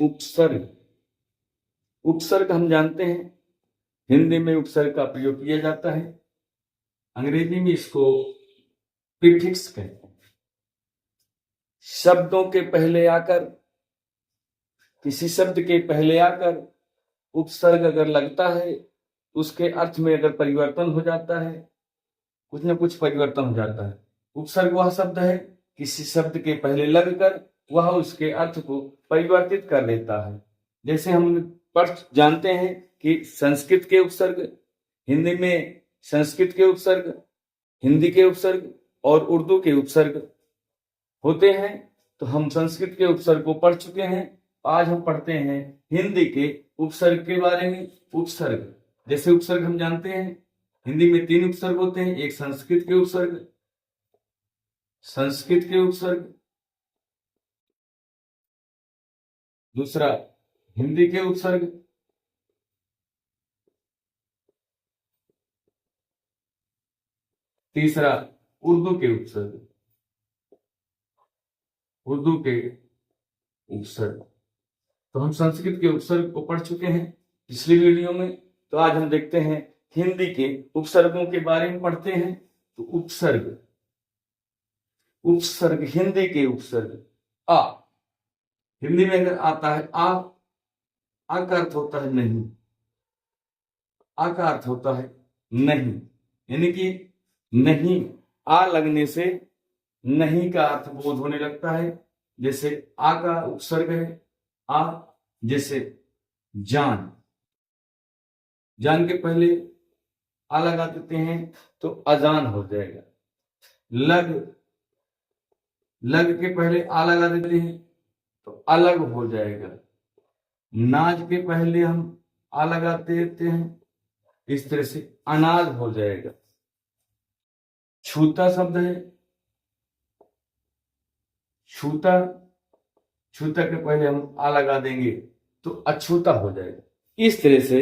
उपसर्ग। उपसर्ग हम जानते हैं, हिंदी में उपसर्ग का प्रयोग किया जाता है, अंग्रेजी में इसको प्रीफिक्स कहते हैं। शब्दों के पहले आकर, किसी शब्द के पहले आकर उपसर्ग अगर लगता है, उसके अर्थ में अगर परिवर्तन हो जाता है, कुछ न कुछ परिवर्तन हो जाता है। उपसर्ग वह शब्द है किसी शब्द के पहले लगकर वह उसके अर्थ को परिवर्तित कर लेता है। जैसे हम जानते हैं कि संस्कृत के उपसर्ग हिंदी में, संस्कृत के उपसर्ग हिंदी के उपसर्ग और उर्दू के उपसर्ग होते हैं। तो हम संस्कृत के उपसर्ग को पढ़ चुके हैं। आज हम पढ़ते हैं हिंदी के उपसर्ग के बारे में। उपसर्ग, जैसे उपसर्ग हम जानते हैं हिंदी में 3 उपसर्ग होते हैं। एक संस्कृत के उपसर्ग, दूसरा हिंदी के उपसर्ग, तीसरा उर्दू के उपसर्ग। तो हम संस्कृत के उपसर्ग को पढ़ चुके हैं पिछली वीडियो में। तो आज हम देखते हैं हिंदी के उपसर्गों के बारे में पढ़ते हैं। तो उपसर्ग हिंदी के उपसर्ग आ, हिंदी में अगर आता है आ का अर्थ होता है नहीं, आ का अर्थ होता है नहीं, यानी कि नहीं, आ लगने से नहीं का अर्थ बोध होने लगता है। जैसे आ का उपसर्ग है आ, जैसे जान, जान के पहले आ लगा देते हैं तो अजान हो जाएगा। लग के पहले आ लगा देते हैं तो अलग हो जाएगा। नाज के पहले हम आ लगा देते हैं, इस तरह से अनाज हो जाएगा। छूता शब्द है, छूता के पहले हम आ लगा देंगे तो अछूता हो जाएगा। इस तरह से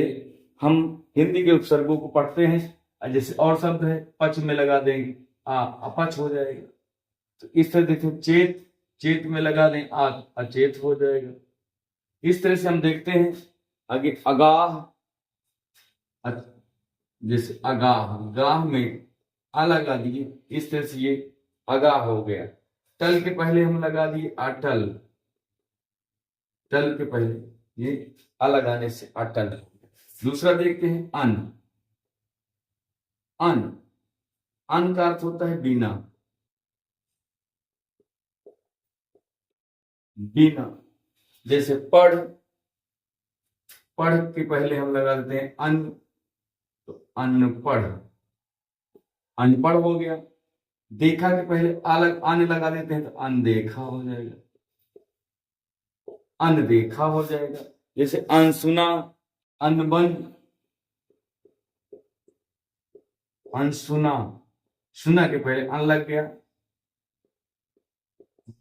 हम हिंदी के उपसर्गों को पढ़ते हैं। जैसे और शब्द है पच में लगा देंगे अपच हो जाएगा। तो इस तरह देखिए चेत में लगा दें अचेत हो जाएगा। इस तरह से हम देखते हैं आगे अगाह, जैसे अगाह, गाह में आ लगा दिए, इस तरह से ये अगाह हो गया। टल के पहले हम लगा दिए अटल, टल के पहले ये आ लगाने से अटल। दूसरा देखते हैं अन का अर्थ होता है बिना, जैसे पढ़ के पहले हम लगा देते हैं अन, तो अनपढ़, अनपढ़ हो गया। देखा के पहले आने लगा देते हैं तो अनदेखा हो जाएगा, अनदेखा हो जाएगा। जैसे अनसुना, अनबन, अनसुना, सुना के पहले अन लग गया,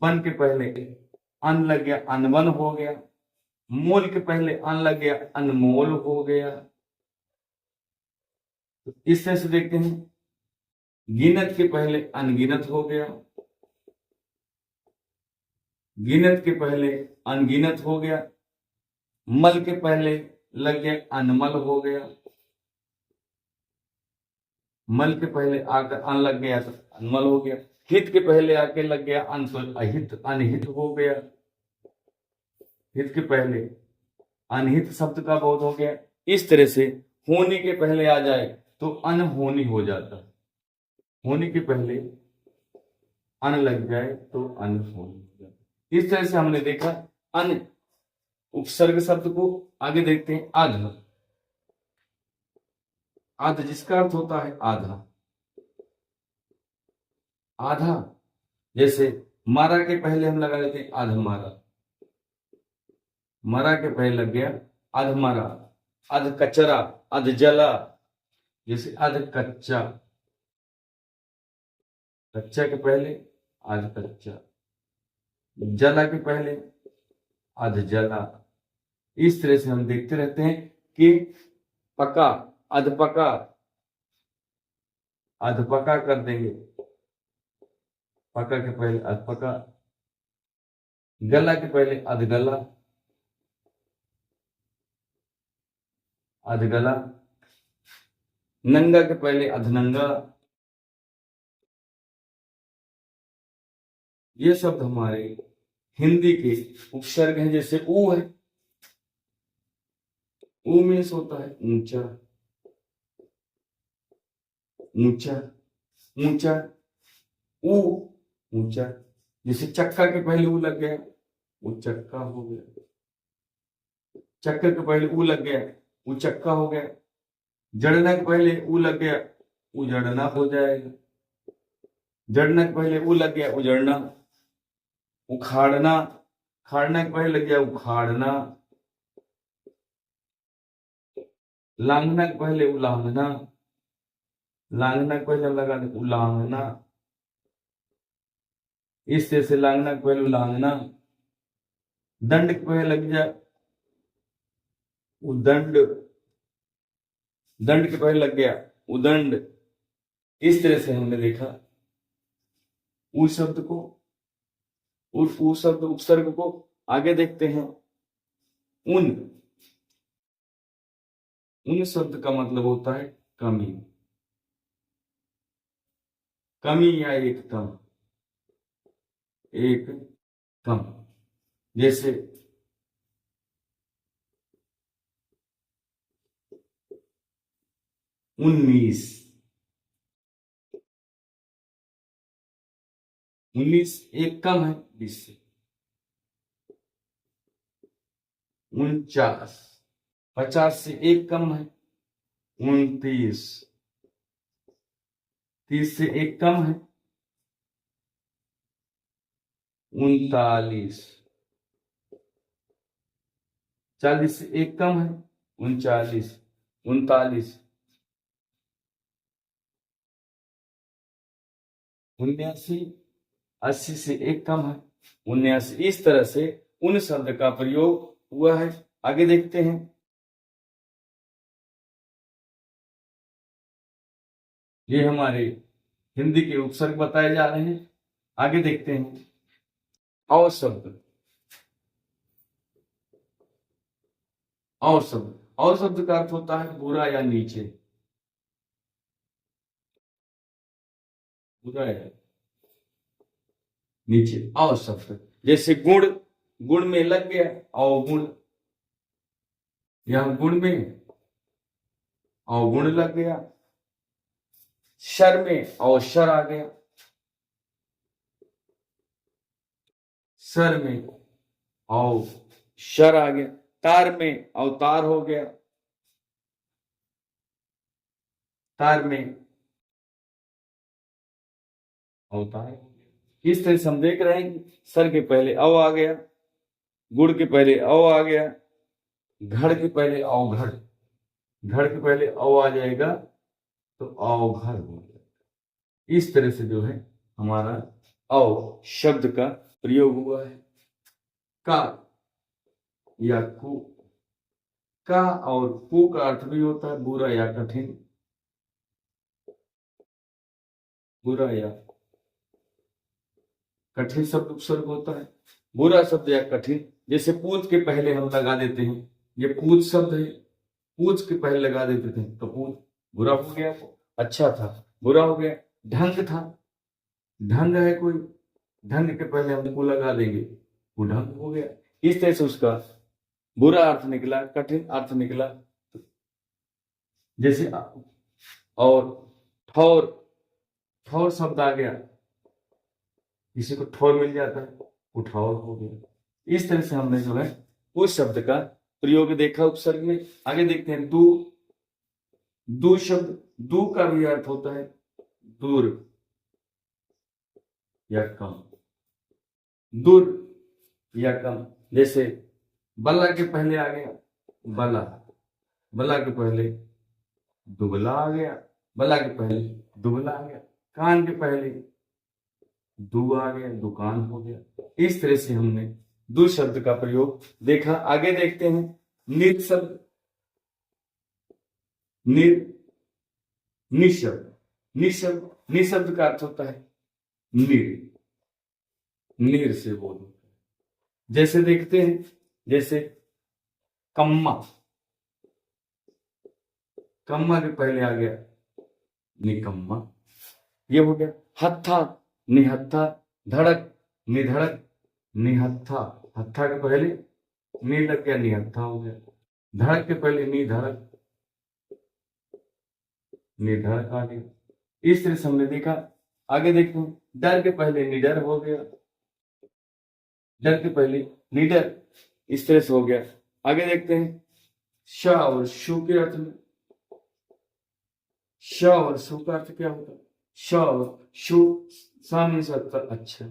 बन के पहले अन लग गया, अनबन हो गया। मोल के पहले अन लग गया, अनमोल हो गया। तो इस तरह से देखते हैं गिनत के पहले अनगिनत हो गया, गिनत के पहले अनगिनत हो गया। मल के पहले लग गया अनमल हो गया, मल के पहले आकर अन लग गया तो अनमल हो गया। हित के पहले आके लग गया अन तो अहित, अनहित हो गया। हित के पहले अनहित शब्द का बोध हो गया। इस तरह से होनी के पहले आ जाए तो अनहोनी हो जाता है, होनी के पहले अन लग जाए तो अनहोनी हो जाता है। इस तरह से हमने देखा अन उपसर्ग शब्द को। आगे देखते हैं आध, जिसका अर्थ होता है आधा, आधा। जैसे मारा के पहले हम लगा देते हैं अधमारा, मरा के पहले लग गया अधमरा, अध कचरा, अध जला। जैसे अध कच्चा, कच्चा के पहले अध कच्चा, जला के पहले अध जला। इस तरह से हम देखते रहते हैं कि पका, अधपका, अधपका कर देंगे, पका के पहले अधपका। गला के पहले अधगला, अधगला, नंगा के पहले अधनंगा। ये शब्द हमारे हिंदी के उपसर्ग हैं। जैसे ऊ है, ऊ मीन्स होता है ऊंचा, ऊंचा, ऊंचा, ऊ ऊंचा। जैसे चक्का के पहले ऊ लग गया, वो चक्का हो गया। चक्कर के पहले ऊ लग गया, वो चक्का हो गया। जड़ना के पहले ऊ लग गया, उजड़ना हो जाएगा। जड़ना के पहले ऊ लग गया, उजड़ना। उखाड़ना, खाड़ना के पहले लग गया, उखाड़ना। लांघना के पहले उलांघना, लांघना के पहले लगा उलांघना। इस तरह से लांघना के पहले उलांघना। दंड के पहले लग जाए उदंड, दंड के पहले लग गया उदंड। इस तरह से हमने देखा उस शब्द को, उस शब्द उपसर्ग को। आगे देखते हैं उन। उन शब्द का मतलब होता है कमी, कमी या एक कम, एक कम। जैसे 19, 19 एक कम है 20 से। 49, 50 से एक कम है 29, 30 से एक कम है 39, 40 से एक कम है 39, 39, 79, 80 से एक कम है 79। इस तरह से उन शब्द का प्रयोग हुआ है। आगे देखते हैं। ये हमारे हिंदी के उपसर्ग बताए जा रहे हैं। आगे देखते हैं और शब्द। और शब्द, और शब्द का अर्थ होता है बुरा या नीचे, बुरा या नीचे। और शब्द जैसे गुण, गुण में लग गया अवगुण, यहां गुण में अवगुण लग गया। शर में अवसर आ गया, सर में अवसर आ गया। तार में अवतार हो गया, तार में अवतार। इस तरह से हम देख रहे हैं कि सर के पहले अव आ गया, गुड़ के पहले अव आ गया, घड़ के पहले अवघड़, घड़ के पहले अव आ जाएगा तो अवघड़ हो जाएगा। इस तरह से जो है हमारा अव शब्द का प्रयोग हुआ है। का या कु, का और कु का अर्थ भी होता है बुरा या कठिन, बुरा या कठिन शब्द उपसर्ग होता है। बुरा शब्द या कठिन, जैसे पूछ के पहले हम लगा देते हैं, ये पूछ शब्द है, पूछ के पहले लगा देते थे तो पूछ बुरा हो गया, अच्छा था बुरा हो गया। ढंग था, ढंग है कोई, ढंग के पहले हम को लगा देंगे वो ढंग हो गया। इस तरह से उसका बुरा अर्थ निकला, कठिन अर्थ निकला। जैसे और ठौर, ठौर शब्द आ गया, किसी को ठौर मिल जाता है वो ठौर हो गया। इस तरह से हमने जो है उस शब्द का प्रयोग देखा उपसर्ग में। आगे देखते हैं दू। दू शब्द, दू का भी अर्थ होता है दूर या कम, दूर या कम। जैसे बल्ला के पहले आ गया बला, बला के पहले दुबला आ गया, बला के पहले दुबला आ गया। कान के पहले दू आ गया, दुकान हो गया। इस तरह से हमने दू शब्द का प्रयोग देखा। आगे देखते हैं निर शब्द। निर, निशब्द, निशब्द, निशब्द का अर्थ होता है निर, निर से बोल। जैसे देखते हैं, जैसे कम्मा, कम्मा के पहले आ गया निकम्मा, ये हो गया। हत्था निहत्था, धड़क निधड़क निहत्था, हत्था के पहले नी लग गया निहत्था हो गया। धड़क के पहले निधड़क निधड़क आ गया। इस तरह से हमने देखा। आगे देखो, डर के पहले निडर हो गया, डर के पहले निडर, इस तरह से हो गया। आगे देखते हैं श और शु के अर्थ में। श और शु का अर्थ क्या होता है? श और शु सामने से अर्थ अच्छा,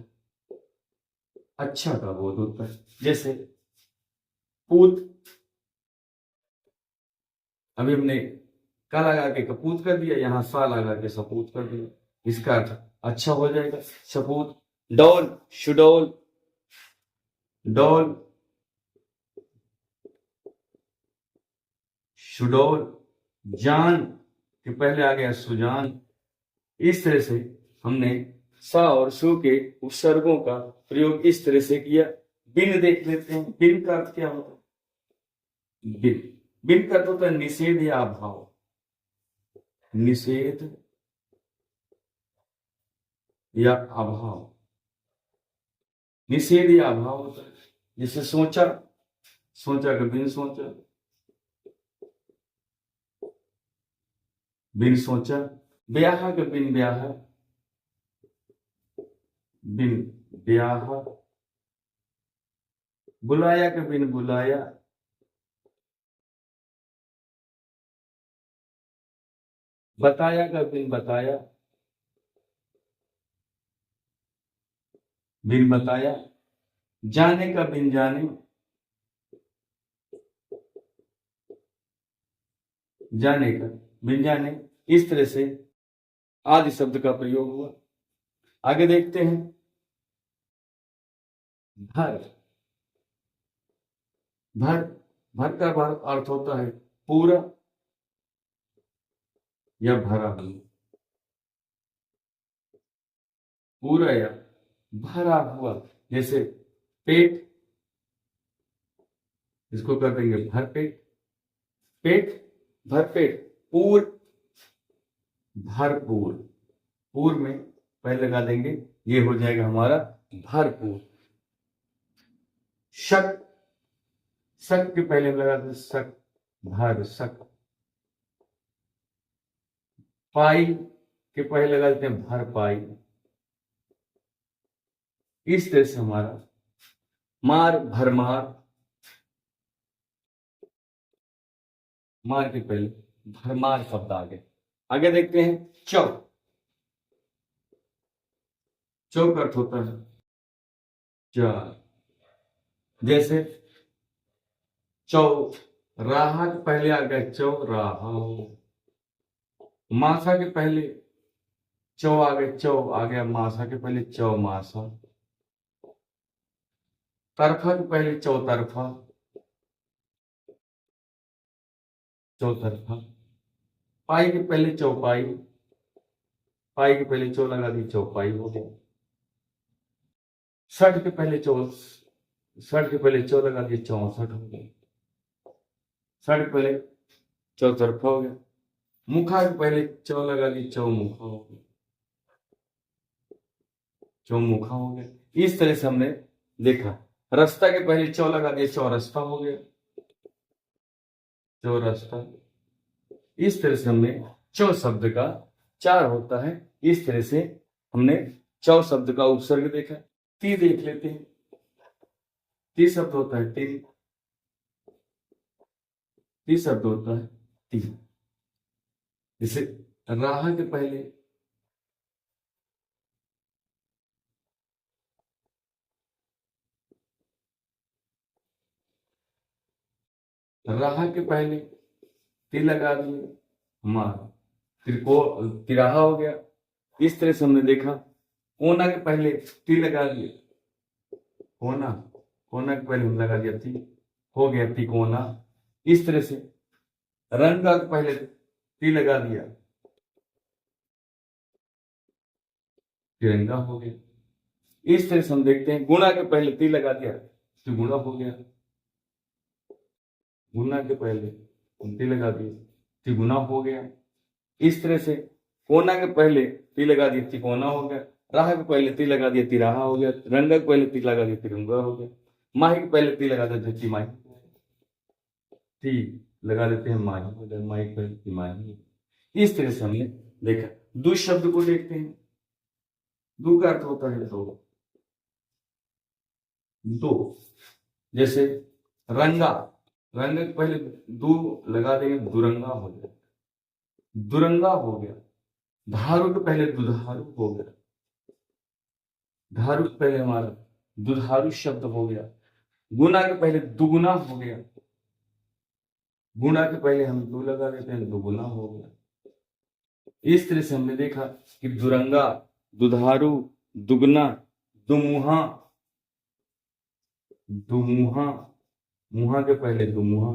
अच्छा का बोध होता है। जैसे पूत, अभी हमने का लगा के कपूत कर दिया, यहां सा लगा के सपूत कर दिया, इसका अर्थ अच्छा हो जाएगा, सपूत। डोल शुडोल, डोल शुडोल, जान के पहले आ गया सुजान। इस तरह से हमने सा और सु के उपसर्गों का प्रयोग इस तरह से किया। बिन देख लेते हैं। बिन का अर्थ क्या होता है? बिन, बिन का अर्थ होता है निषेध या अभाव, निषेध या अभाव, निषेध या अभाव होता है। जैसे सोचा, सोचा का बिन सोचा, बिन सोचा। ब्याह का बिन ब्याह, बिन ब्याह। बुलाया का बिन बुलाया, बताया का बिन बताया, बिन बताया। जाने का बिन जाने, जाने का बिन जाने। इस तरह से आदि शब्द का प्रयोग हुआ। आगे देखते हैं भर। भर, भर का अर्थ होता है पूरा या भरा हुआ, पूरा या भरा हुआ। जैसे पेट, इसको कर देंगे भर पेट, पेट भर पेट। पूर भरपूर, पूर में पहले लगा देंगे, ये हो जाएगा हमारा भरपूर। शक, शक के पहले लगा दें शक, भर शक। पाई के पहले लगा देते हैं भर पाई। इस तरह से हमारा मार भरमार, मार के पहले भरमार शब्द आ गए। आगे देखते हैं चौ। चौ का अर्थ होता है चार। जैसे चौ राहा के पहले आ गया चौ राहा, मासा के पहले चौ आ गया, चौ आ गया मासा के पहले चौ मासा। तरफा के पहले चौतरफा, चौतरफा। पाई के पहले चौपाई, पाई के पहले चौ लगा दी चौपाई हो गया। षठ के पहले षठ के पहले चौ लगा दिया 64 हो गया। षठ के पहले चौतरफा हो गया। मुखा के पहले चौ लगा दी चौमुखा हो गया, चौमुखा हो गया। इस तरह से हमने देखा। रास्ता के पहले चौ लगा दिया चौरस्ता हो गया, चौरस्ता। इस तरह से हमने चौ शब्द का चार होता है। इस तरह से हमने चौ शब्द का उपसर्ग देखा। ती देख लेते हैं। ती शब्द होता है ती, ती शब्द होता है ती। जैसे राह के पहले राह के पहले ती लगा दिए, तिराहा हो गया। इस तरह से हमने देखा। कोना के पहले ती लगा दिए, कोना, कोना के पहले हम लगा दिया ती, हो गया तिकोना। इस तरह से रंगा के पहले ती लगा दिया, तिरंगा हो गया। इस तरह से हम देखते हैं। गुणा के पहले ती लगा दिया तो गुणा हो गया, गुणा के पहले ती लगा दिया तिगुना हो गया। इस तरह से कोना के पहले ती लगा दिया तिकोना हो गया, राह के पहले ती लगा दिया तिराहा हो गया, रंगा के पहले ती लगा दिया तिरंगा हो गया, माही के पहले ती लगा देते तिमाही, ती लगा देते हैं माही हो गया, माही के पहले तिमाही। इस तरह से हमने देखा। दू शब्द को देखते हैं। दू का अर्थ होता है दो। जैसे रंगा, रंग के पहले दू लगा देंगे दुरंगा हो गया, दुरंगा हो गया। धारू के पहले दुधारू हो गया, धारू के पहले हमारा दुधारू शब्द हो गया। गुना के पहले दुगुना हो गया, गुना के पहले हम दू लगा देते हैं दुगुना हो गया। इस तरह से हमने देखा कि दुरंगा, दुधारू, दुगना, दुमुहा, दुमुहा, मुहा के पहले दुमुहा।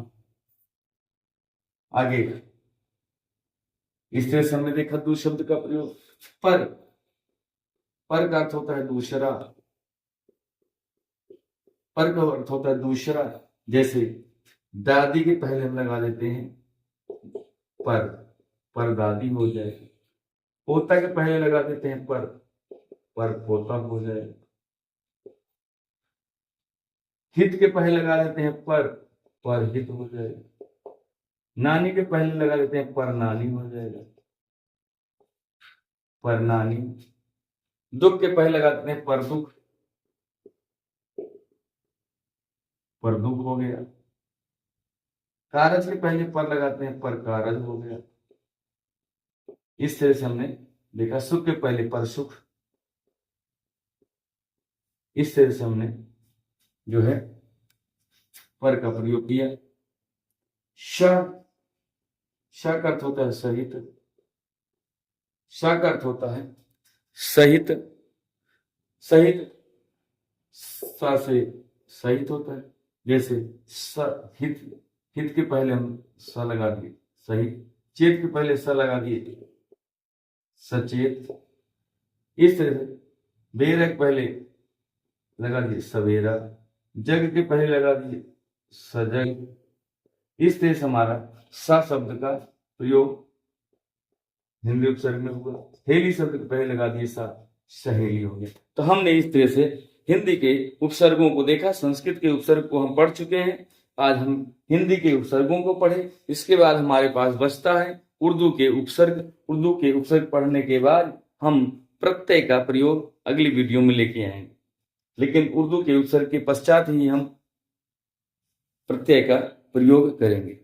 आगे इस तरह से हमने देखा दू शब्द का प्रयोग। पर, पर का अर्थ होता है दूसरा, पर का अर्थ होता है दूसरा। जैसे दादी के पहले हम लगा देते हैं पर, पर दादी हो जाए। पोता के पहले लगा देते हैं पर पोता हो जाए। हित के पहले लगा देते हैं पर हित हो जाए। नानी के पहले लगा देते हैं पर नानी हो जाएगा, पर नानी। दुख के पहले लगा देते हैं पर दुख, पर दुख हो गया। कारज के पहले पर लगाते हैं पर कारज हो गया। इस तरह से हमने देखा। सुख के पहले पर सुख। इस तरह से हमने जो है पर का प्रयोग किया। श का अर्थ होता है सहित, श का अर्थ होता है सहित, सहित सा से सहित होता है। जैसे हित, हित के पहले हम स लगा दिए सहित, चेत के पहले स लगा दिए सचेत। इस तरह से बेरा के पहले लगा दिए सवेरा, जग के पहले लगा दिए सजग। इस तरह से हमारा सा शब्द का प्रयोग हिंदी उपसर्ग में हुआ। हेली शब्द के पहले लगा दिए सा, सहेली हो गया। तो हमने इस तरह से हिंदी के उपसर्गों को देखा। संस्कृत के उपसर्ग को हम पढ़ चुके हैं, आज हम हिंदी के उपसर्गों को पढ़े। इसके बाद हमारे पास बचता है उर्दू के उपसर्ग। उर्दू के उपसर्ग पढ़ने के बाद हम प्रत्यय का प्रयोग अगली वीडियो में लेके आएंगे, लेकिन उर्दू के उपसर्ग के पश्चात ही हम प्रत्यय का प्रयोग करेंगे।